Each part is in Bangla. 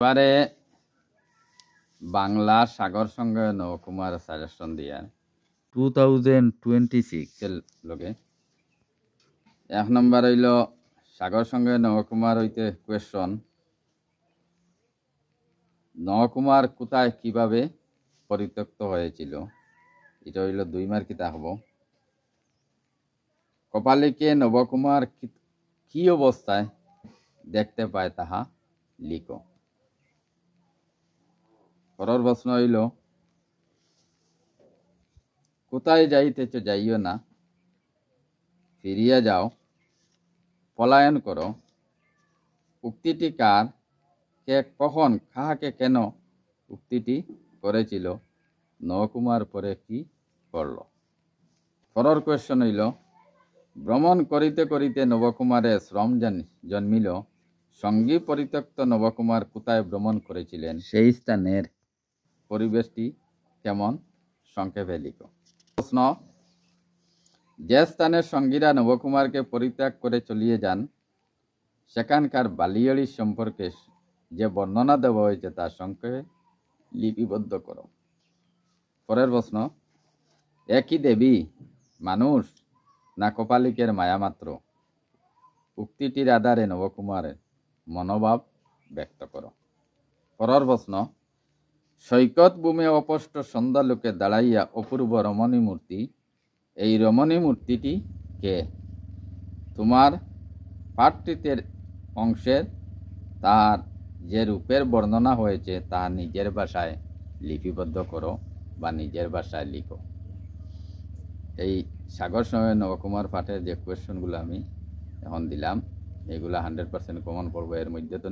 এবারে বাংলা সাগর সঙ্গে নবকুমার সাজেশন দিয়া 2026 এর লগে 1 নম্বর হইল সাগর সঙ্গে নবকুমার হইতে কোয়েশ্চন, নবকুমার কোথায় কিভাবে পরিত্যক্ত হয়েছিল। এটা হইল 2 মার্কিতা হব। কপালীকে নবকুমার কি অবস্থায় দেখতে পায় তাহা লিখো। পরের প্রশ্ন হইল, কোথায় যাইতেছ যাইও না, ফিরিয়া যাও, পলায়ন করো। উক্তিটি কার, কে কখন কাহাকে কেন উক্তিটি করেছিল, নবকুমার পরে কি করল। পরের কোয়েশ্চন হইল, ভ্রমণ করিতে করিতে নবকুমারের শ্রম জন্মিল, সঙ্গী পরিত্যক্ত নবকুমার কোথায় ভ্রমণ করেছিলেন, সেই স্থানের পরিবেশটি কেমন, সংক্ষেপে লিখো। প্রশ্ন, যে স্থানের সঙ্গীরা নবকুমারকে পরিত্যাগ করে চলিয়ে যান সেখানকার বালিয়াড়ি সম্পর্কে যে বর্ণনা দেওয়া হয়েছে তা সংক্ষেপে লিপিবদ্ধ করো। পরের প্রশ্ন, একই দেবী মানুষ না কপালিকের মায়ামাত্র, উক্তিটির আধারে নবকুমারের মনোভাব ব্যক্ত করো। পরের প্রশ্ন, সৈকত ভূমে অপষ্ট সন্ধ্যালোকে দাঁড়াইয়া অপূর্ব রমণী মূর্তি, এই রমণী মূর্তিটি কে। তোমার পাঠটিতের অংশের তার যে রূপের বর্ণনা হয়েছে তা নিজের ভাষায় লিপিবদ্ধ করো বা নিজের ভাষায় লিখো। এই সাগর সঙ্গে নবকুমার পাঠের যে কোয়েশ্চনগুলো আমি এখন দিলাম এগুলা 100% কমন পড়বো। এর মধ্যে তো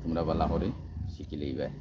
তোমরা বলা করে শিখিলেই ভাই।